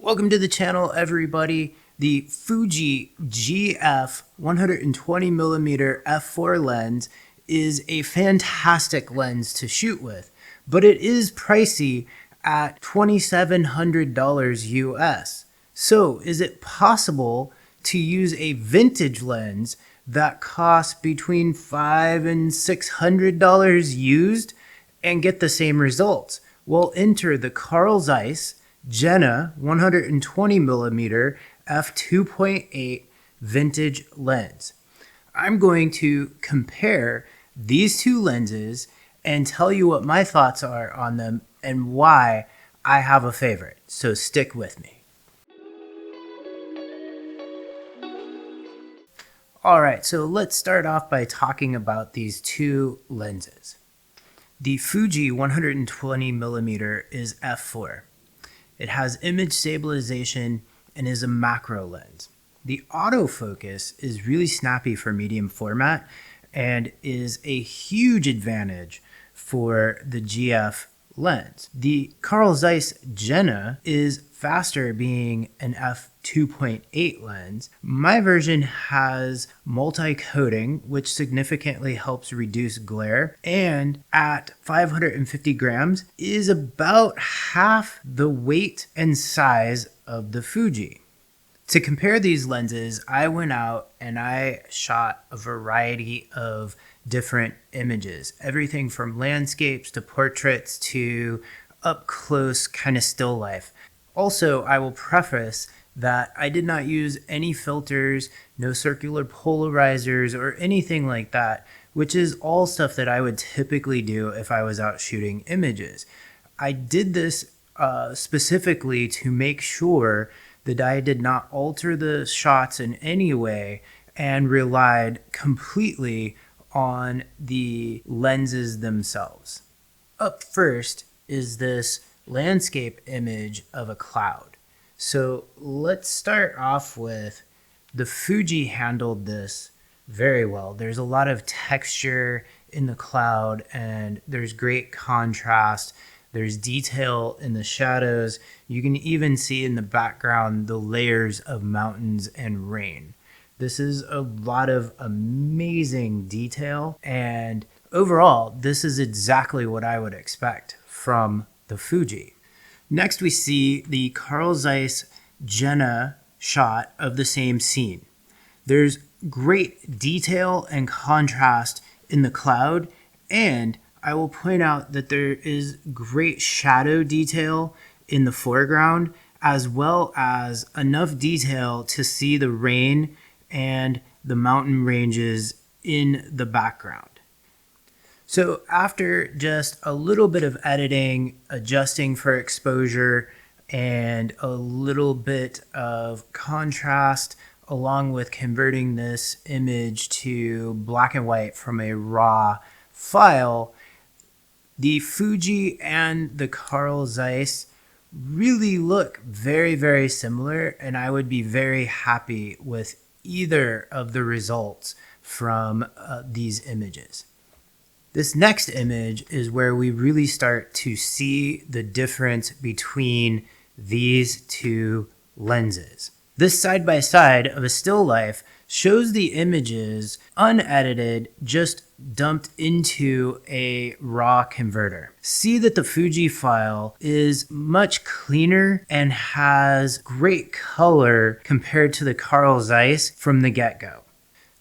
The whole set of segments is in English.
Welcome to the channel, everybody. The Fuji GF 120mm f4 lens is a fantastic lens to shoot with, but it is pricey at $2,700 US. So is it possible to use a vintage lens that costs between $500 and $600 used and get the same results? Well, enter the Carl Zeiss Jena 120mm f2.8 vintage lens. I'm going to compare these two lenses and tell you what my thoughts are on them and why I have a favorite. So stick with me. Alright, so let's start off by talking about these two lenses. The Fuji 120mm is f4. It has image stabilization and is a macro lens. The autofocus is really snappy for medium format and is a huge advantage for the GF lens. The Carl Zeiss Jena is faster, being an f2.8 lens. My version has multi-coating, which significantly helps reduce glare, and at 550 grams is about half the weight and size of the Fuji. To compare these lenses, I went out and I shot a variety of different images, everything from landscapes to portraits to up close kind of still life. Also, I will preface that I did not use any filters, no circular polarizers or anything like that, which is all stuff that I would typically do if I was out shooting images. I did this specifically to make sure that I did not alter the shots in any way and relied completely on the lenses themselves. Up first is this landscape image of a cloud. So let's start off with the Fuji handled this very well. There's a lot of texture in the cloud and there's great contrast. There's detail in the shadows. You can even see in the background the layers of mountains and rain. This is a lot of amazing detail, and overall, this is exactly what I would expect from the Fuji. Next, we see the Carl Zeiss Jena shot of the same scene. There's great detail and contrast in the cloud, and I will point out that there is great shadow detail in the foreground, as well as enough detail to see the rain and the mountain ranges in the background. So after just a little bit of editing, adjusting for exposure, and a little bit of contrast, along with converting this image to black and white from a raw file, the Fuji and the Carl Zeiss really look very, very similar, and I would be very happy with either of the results from these images. This next image is where we really start to see the difference between these two lenses. This side-by-side of a still life shows the images unedited, just dumped into a raw converter. See that the Fuji file is much cleaner and has great color compared to the Carl Zeiss from the get-go.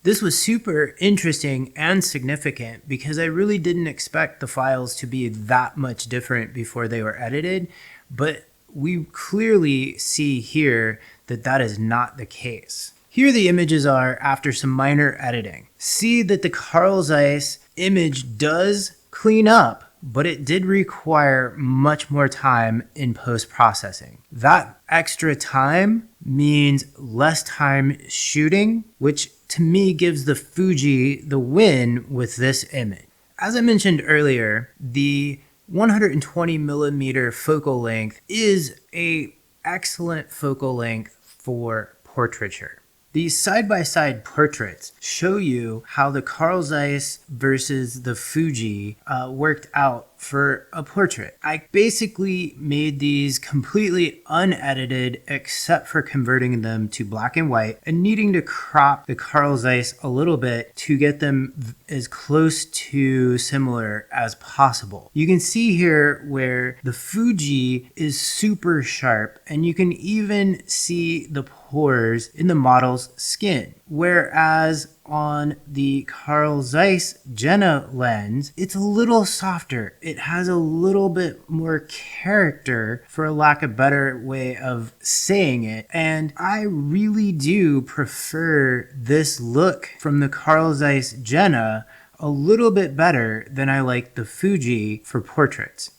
This was super interesting and significant because I really didn't expect the files to be that much different before they were edited, but we clearly see here that that is not the case. Here the images are after some minor editing. See that the Carl Zeiss image does clean up, but it did require much more time in post-processing. That extra time means less time shooting, which to me gives the Fuji the win with this image. As I mentioned earlier, the 120mm focal length is an excellent focal length for portraiture. These side-by-side portraits show you how the Carl Zeiss versus the Fuji worked out for a portrait. I basically made these completely unedited except for converting them to black and white and needing to crop the Carl Zeiss a little bit to get them as close to similar as possible. You can see here where the Fuji is super sharp, and you can even see the pores in the model's skin, whereas on the Carl Zeiss Jena lens, it's a little softer. It has a little bit more character, for lack of a better way of saying it, and I really do prefer this look from the Carl Zeiss Jena a little bit better than I like the Fuji for portraits.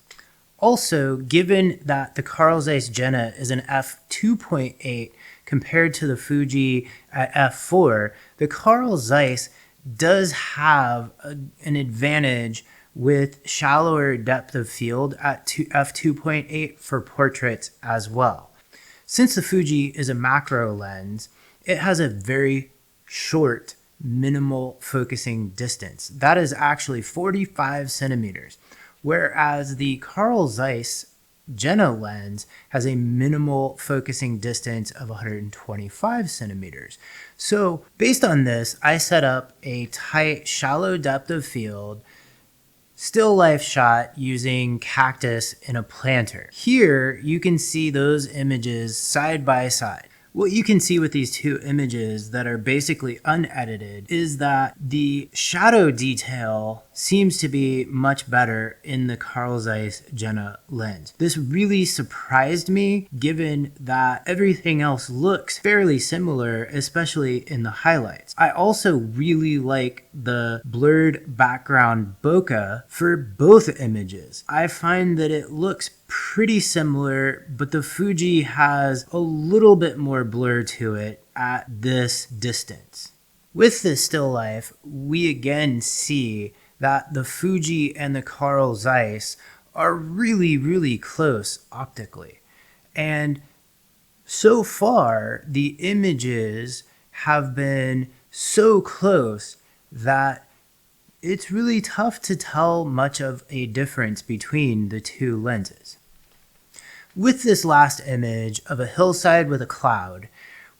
Also, given that the Carl Zeiss Jena is an f2.8 compared to the Fuji at f4, the Carl Zeiss does have an advantage with shallower depth of field at f2.8 for portraits as well. Since the Fuji is a macro lens, it has a very short minimal focusing distance. That is actually 45 centimeters, whereas the Carl Zeiss Jena lens has a minimal focusing distance of 125 centimeters. So based on this, I set up a tight, shallow depth of field still life shot using cactus in a planter. Here you can see those images side by side. What you can see with these two images that are basically unedited is that the shadow detail seems to be much better in the Carl Zeiss Jena lens. This really surprised me given that everything else looks fairly similar, especially in the highlights. I also really like the blurred background bokeh for both images. I find that it looks pretty similar, but the Fuji has a little bit more blur to it at this distance. With this still life, we again see that the Fuji and the Carl Zeiss are really close optically. And so far, the images have been so close that it's really tough to tell much of a difference between the two lenses. With this last image of a hillside with a cloud,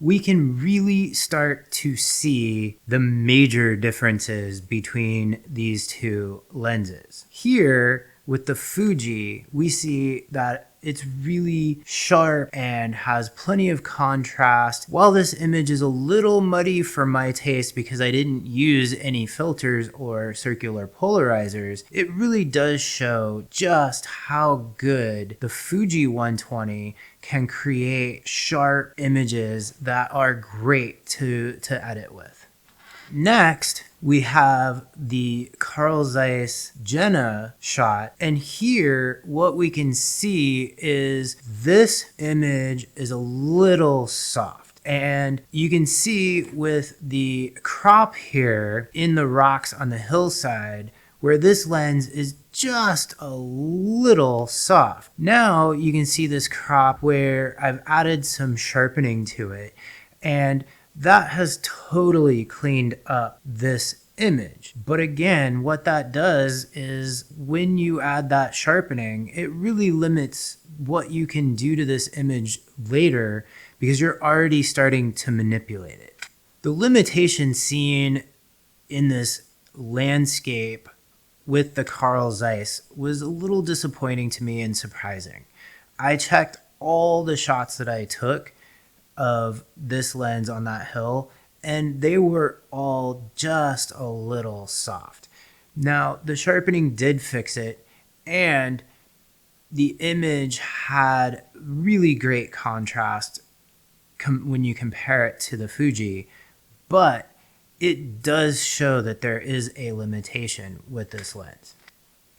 we can really start to see the major differences between these two lenses. Here, with the Fuji, we see that it's really sharp and has plenty of contrast. While this image is a little muddy for my taste because I didn't use any filters or circular polarizers, it really does show just how good the Fuji 120 can create sharp images that are great to edit with. Next, we have the Carl Zeiss Jena shot, and here what we can see is this image is a little soft, and you can see with the crop here in the rocks on the hillside where this lens is just a little soft. Now you can see this crop where I've added some sharpening to it, and that has totally cleaned up this image. But again, what that does is when you add that sharpening, it really limits what you can do to this image later because you're already starting to manipulate it. The limitation seen in this landscape with the Carl Zeiss was a little disappointing to me and surprising. I checked all the shots that I took of this lens on that hill, and they were all just a little soft. Now, the sharpening did fix it, and the image had really great contrast when you compare it to the Fuji, but it does show that there is a limitation with this lens.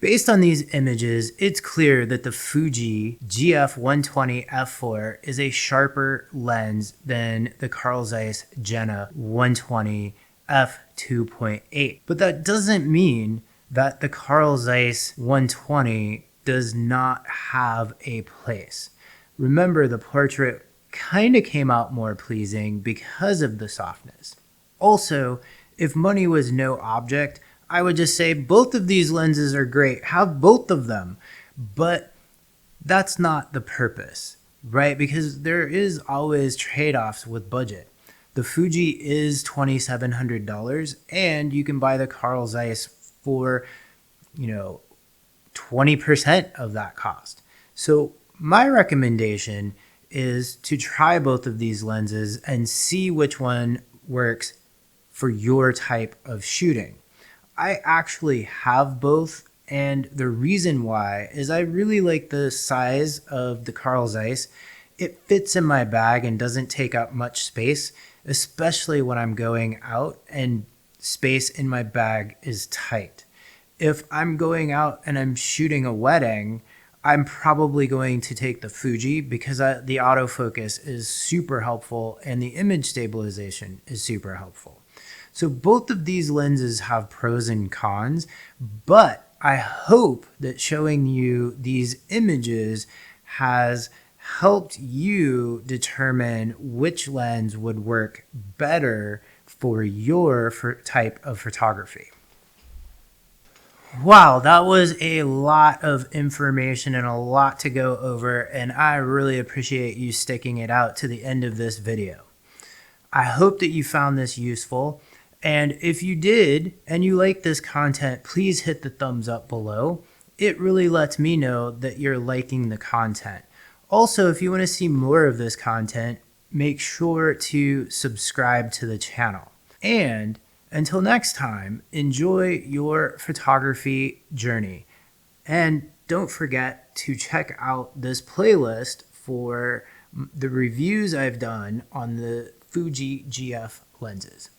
Based on these images, it's clear that the Fuji GF 120 f4 is a sharper lens than the Carl Zeiss Jena 120 f2.8. But that doesn't mean that the Carl Zeiss 120 does not have a place. Remember, the portrait kind of came out more pleasing because of the softness. Also, if money was no object, I would just say both of these lenses are great. Have both of them, but that's not the purpose, right? Because there is always trade-offs with budget. The Fuji is $2,700 and you can buy the Carl Zeiss for, 20% of that cost. So my recommendation is to try both of these lenses and see which one works for your type of shooting. I actually have both, and the reason why is I really like the size of the Carl Zeiss. It fits in my bag and doesn't take up much space, especially when I'm going out and space in my bag is tight. If I'm going out and I'm shooting a wedding, I'm probably going to take the Fuji because the autofocus is super helpful and the image stabilization is super helpful. So both of these lenses have pros and cons, but I hope that showing you these images has helped you determine which lens would work better for your type of photography. Wow, that was a lot of information and a lot to go over, and I really appreciate you sticking it out to the end of this video. I hope that you found this useful, and if you did and you like this content, please hit the thumbs up below. It really lets me know that you're liking the content. Also, if you want to see more of this content, make sure to subscribe to the channel. And until next time, enjoy your photography journey. And don't forget to check out this playlist for the reviews I've done on the Fuji GF lenses.